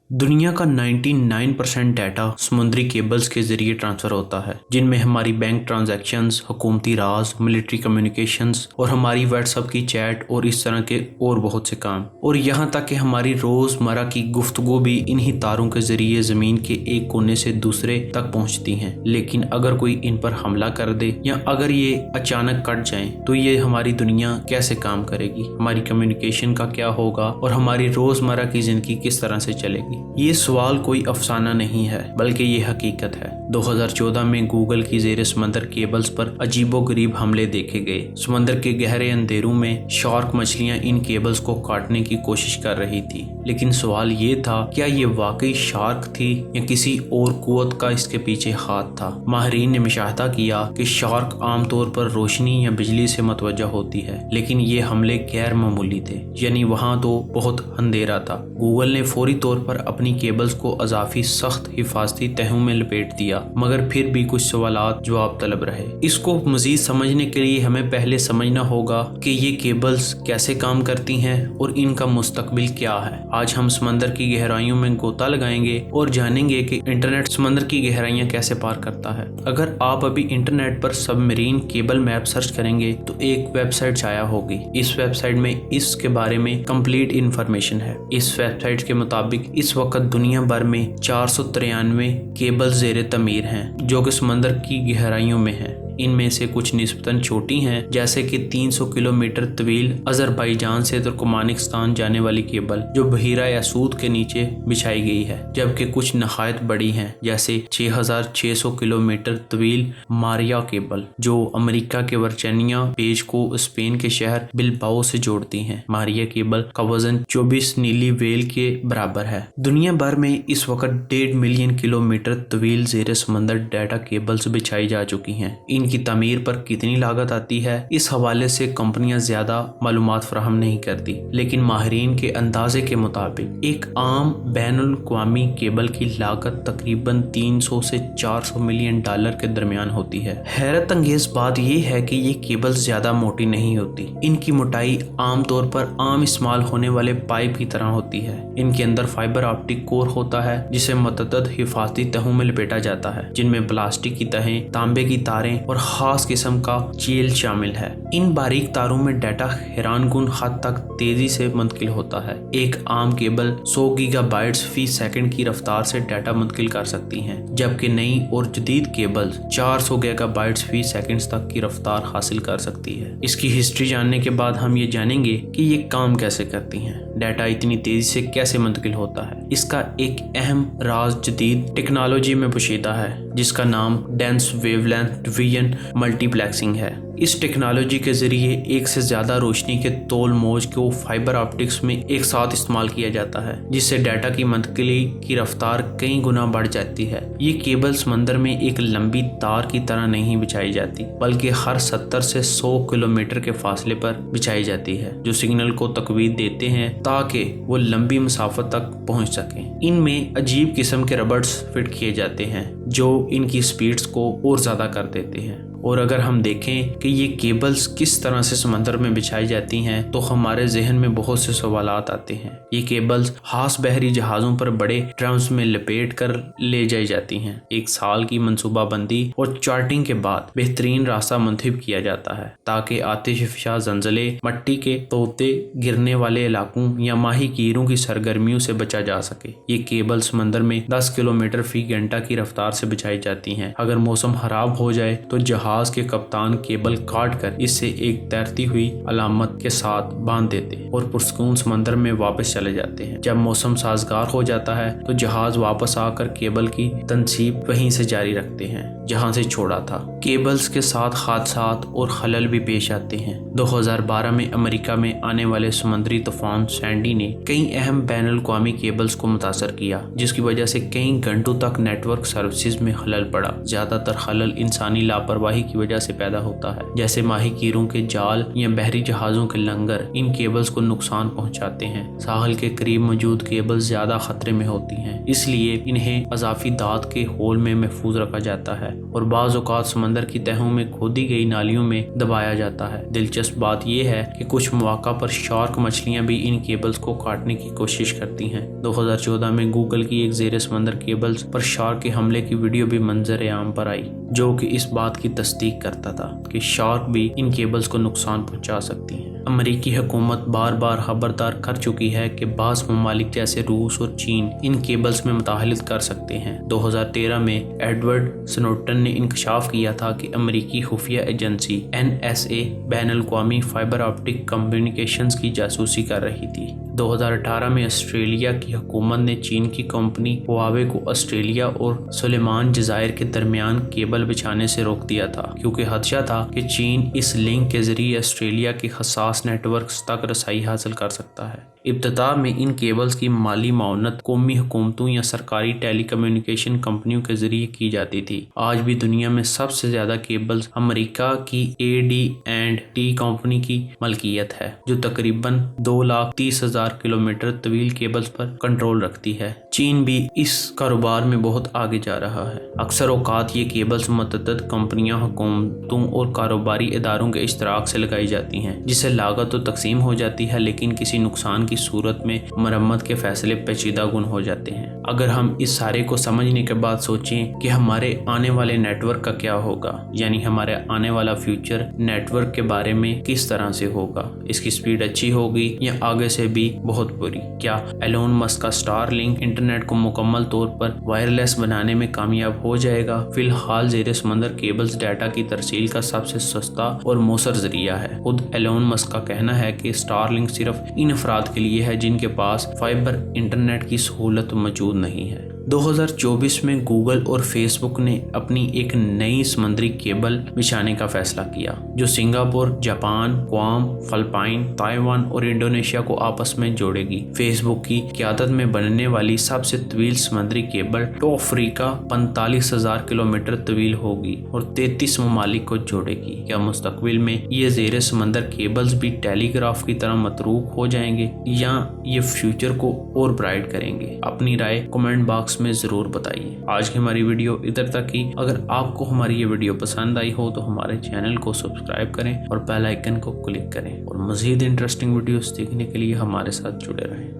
दुनिया का 99% डाटा समुद्री केबल्स के जरिए ट्रांसफ़र होता है, जिनमें हमारी बैंक ट्रांजैक्शंस, हुकूमती राज, मिलिट्री कम्युनिकेशंस और हमारी व्हाट्सएप की चैट और इस तरह के और बहुत से काम। और यहाँ तक कि हमारी रोज़मर्रा की गुफ्तगू भी इन्हीं तारों के जरिए ज़मीन के एक कोने से दूसरे तक पहुँचती हैं। लेकिन अगर कोई इन पर हमला कर दे या अगर ये अचानक कट जाएं, तो ये हमारी दुनिया कैसे काम करेगी, हमारी कम्युनिकेशन का क्या होगा और हमारी रोज़मर्रा की ज़िंदगी किस तरह से चलेगी। ये सवाल कोई अफसाना नहीं है, बल्कि ये हकीकत है। 2014 में गूगल की ज़ेरे समंदर केबल्स पर अजीबोगरीब हमले देखे गए। समंदर के गहरे अंधेरों में शार्क मछलियां इन केबल्स को काटने की कोशिश कर रही थी। लेकिन सवाल ये था, क्या ये वाकई शार्क थी या किसी और कुव्वत का इसके पीछे हाथ था। माहिरीन ने मुशाहिदा किया कि शार्क आमतौर पर रोशनी या बिजली से मतवज्जा होती है, लेकिन ये हमले गैर मामूली थे, यानी वहाँ तो बहुत अंधेरा था। गूगल ने फौरी तौर पर अपनी केबल्स को अजाफी सख्त हिफाजती तहों में लपेट दिया, मगर फिर भी कुछ सवालात जवाब तलब रहे। इसको मजीद समझने के लिए हमें पहले समझना होगा कि ये केबल्स कैसे काम करती हैं और इनका मुस्तकबिल क्या है। आज हम समंदर की गहराइयों में गोता लगाएंगे और जानेंगे कि इंटरनेट समंदर की गहराइयां कैसे पार करता है। अगर आप अभी इंटरनेट पर सबमरीन केबल मैप सर्च करेंगे तो एक वेबसाइट छाया होगी। इस वेबसाइट में इसके बारे में कंप्लीट इंफॉर्मेशन है। इस वेबसाइट के मुताबिक इस वक्त दुनिया भर में 493 केबल ज़ेरे तमीर हैं, जो कि समंदर की गहराइयों में हैं। इनमें से कुछ निस्बतन छोटी हैं, जैसे कि 300 किलोमीटर तवील अजरबैजान से तुर्कमानिस्तान जाने वाली केबल जो बहीरा यासूद के नीचे बिछाई गई है, जबकि कुछ नहायत बड़ी हैं, जैसे 6600 किलोमीटर तवील मारिया केबल जो अमेरिका के वर्जीनिया पेज को स्पेन के शहर बिलबाओ से जोड़ती हैं। मारिया केबल का वजन 24 नीली व्हेल के बराबर है। दुनिया भर में इस वक्त 1.5 मिलियन किलोमीटर तवील ज़ेरे समंदर डाटा केबल्स बिछाई जा चुकी हैं। इनकी तामीर पर कितनी लागत आती है, इस हवाले से कंपनियां ज्यादा मालूमात फराहम नहीं करती, लेकिन माहिरीन के अंदाजे के मुताबिक एक आम बैनुल अक़वामी केबल की लागत तकरीबन 300 से 400 मिलियन डॉलर के दरमियान होती है। हैरत अंगेज बात यह है कि ये केबल्स ज्यादा मोटी नहीं होती। इनकी मोटाई आमतौर पर आम इस्तेमाल होने वाले पाइप की तरह होती है। इनके अंदर फाइबर ऑप्टिक कोर होता है, जिसे मतअद्दद हिफाजती तहों में लपेटा जाता है, जिनमें प्लास्टिक की तहें, तांबे की तारें और खास किस्म का चील शामिल है। इन बारीक तारों में डाटा हैरानकुन हद तक तेजी से मुंतकिल होता है। एक आम केबल 100 गीगाबाइट्स फी सेकंड की रफ्तार से डाटा मुंतकिल कर सकती हैं, जबकि नई और जदीद केबल्स 400 गीगाबाइट्स फी सेकंड तक की रफ्तार हासिल कर सकती है। इसकी हिस्ट्री जानने के बाद हम ये जानेंगे कि ये काम कैसे करती हैं, डाटा इतनी तेजी से कैसे मुंतकिल होता है। इसका एक अहम राज जदीद टेक्नोलॉजी में पोशीदा है, जिसका नाम डेंस वेवलेंथ डिवीजन मल्टीप्लेक्सिंग है। इस टेक्नोलॉजी के जरिए एक से ज्यादा रोशनी के तोल मौज को फाइबर ऑप्टिक्स में एक साथ इस्तेमाल किया जाता है, जिससे डाटा की मुंतकिली की रफ्तार कई गुना बढ़ जाती है। ये केबल समंदर में एक लंबी तार की तरह नहीं बिछाई जाती, बल्कि हर 70 से 100 किलोमीटर के फासले पर बिछाई जाती है, जो सिग्नल को तकवीत देते हैं ताकि वो लंबी मुसाफत तक पहुंच सकें। इनमें अजीब किस्म के रबर्स फिट किए जाते हैं जो इनकी स्पीड्स को और ज्यादा कर देते हैं। और अगर हम देखें कि ये केबल्स किस तरह से समंदर में बिछाई जाती हैं, तो हमारे जहन में बहुत से सवालात आते हैं। ये केबल्स खास बहरी जहाज़ों पर बड़े ड्रम्स में लपेट कर ले जाई जाती हैं। एक साल की मंसूबाबंदी और चार्टिंग के बाद बेहतरीन रास्ता मुंतखब किया जाता है, ताकि आतिशफ़शा ज़लज़ले, मट्टी के तोते गिरने वाले इलाकों या माही कीरों की सरगर्मियों से बचा जा सके। ये केबल समंदर में 10 किलोमीटर फी घंटा की रफ्तार से बिछाई जाती हैं। अगर मौसम खराब हो जाए तो जहाज के कप्तान केबल काट कर इससे एक तैरती हुई अलामत के साथ बांध देते और पुरसकून समंदर में वापस चले जाते हैं। जब मौसम साजगार हो जाता है तो जहाज वापस आकर केबल की तनसीब वहीं से जारी रखते हैं जहां से छोड़ा था। केबल्स के साथ हादसात और खलल भी पेश आते हैं। 2012 में अमेरिका में आने वाले समुद्री तूफान सैंडी ने कई अहम बैनुल अक़वामी केबल्स को मुतासर किया, जिसकी वजह से कई घंटों तक नेटवर्क सर्विसेज में खलल पड़ा। ज्यादातर खलल इंसानी लापरवाही की वजह से पैदा होता है, जैसे माही कीरों के जाल या बहरी जहाजों के लंगर इन केबल्स को नुकसान पहुंचाते हैं। साहल के करीब मौजूद केबल्स ज्यादा खतरे में होती हैं, इसलिए इन्हें अजाफी दात के होल में महफूज रखा जाता है और बाज़ औक़ात समंदर की तहों में खोदी गई नालियों में दबाया जाता है। दिलचस्प बात यह है कि कुछ मौक़ा पर शार्क मछलियाँ भी इन केबल्स को काटने की कोशिश करती हैं। 2014 में गूगल की एक ज़ेरे समंदर केबल्स पर शार्क के हमले की वीडियो भी मंजर आम पर आई, जो कि इस बात की तस्दीक करता था कि शार्क भी इन केबल्स को नुकसान पहुंचा सकती हैं। अमेरिकी हुकूमत बार बार खबरदार कर चुकी है कि बाज़ ममालिक जैसे रूस और चीन इन केबल्स में मुदाखलत कर सकते हैं। 2013 में एडवर्ड स्नोडन ने इंकशाफ किया था कि अमेरिकी खुफिया एजेंसी NSA बैनुल-अक़वामी फाइबर ऑप्टिक कम्युनिकेशंस की जासूसी कर रही थी। 2018 में ऑस्ट्रेलिया की हुकूमत ने चीन की कंपनी हुआवे को ऑस्ट्रेलिया और सुलेमान जज़ायर के दरमियान केबल बिछाने से रोक दिया था, क्योंकि खदशा था कि चीन इस लिंक के जरिए ऑस्ट्रेलिया के हसास नेटवर्क्स तक रसाई हासिल कर सकता है। इब्तिदा में इन केबल्स की माली माउनत कौमी हुकूमतों या सरकारी टेली कम्युनिकेशन कंपनियों के जरिए की जाती थी। आज भी दुनिया में सबसे ज़्यादा केबल्स अमेरिका की AT&T कंपनी की मलकियत है, जो तकरीबन 2,30,000 किलोमीटर तवील केबल्स पर कंट्रोल रखती है। चीन भी इस कारोबार में बहुत आगे जा रहा है। अक्सर औकात ये केबल्स मुतअद्दिद कंपनियां, हुकूमतों और कारोबारी इदारों के इश्तराक से लगाई जाती हैं, जिससे लागत तो तकसीम हो जाती है, लेकिन किसी नुकसान की सूरत में मरम्मत के फैसले पेचीदा गुन हो जाते हैं। अगर हम इस सारे को समझने के बाद सोचें कि हमारे आने वाले नेटवर्क का क्या होगा, यानी हमारे आने वाला फ्यूचर नेटवर्क के बारे में किस तरह से होगा, इसकी स्पीड अच्छी होगी या आगे से भी बहुत बुरी? क्या एलोन मस्क का स्टारलिंक इंटरनेट को मुकम्मल तौर पर वायरलेस बनाने में कामयाब हो जाएगा? फिलहाल ज़ेरे समंदर केबल्स डाटा की तरसील का सबसे सस्ता और मौसर जरिया है। खुद एलोन मस्क का कहना है कि स्टारलिंक सिर्फ इन अफराद के लिए है जिनके पास फाइबर इंटरनेट की सहूलत मौजूद नहीं है। 2024 में गूगल और फेसबुक ने अपनी एक नई समुद्री केबल बिछाने का फैसला किया, जो सिंगापुर, जापान, ग्वाम, फिलिपाइन, ताइवान और इंडोनेशिया को आपस में जोड़ेगी। फेसबुक की क़यादत में बनने वाली सबसे तवील समुद्री केबल टॉप अफ्रीका 45,000 किलोमीटर तवील होगी और 33 ममालिक को जोड़ेगी। क्या मुस्तकबिल में ये ज़ेरे समंदर केबल्स भी टेलीग्राफ की तरह मतरूक हो जाएंगे या ये फ्यूचर को और ब्राइट करेंगे? अपनी राय कमेंट बॉक्स में ज़रूर बताइए। आज की हमारी वीडियो इधर तक ही। अगर आपको हमारी ये वीडियो पसंद आई हो तो हमारे चैनल को सब्सक्राइब करें और बेल आइकन को क्लिक करें और मज़ीद इंटरेस्टिंग वीडियोस देखने के लिए हमारे साथ जुड़े रहें।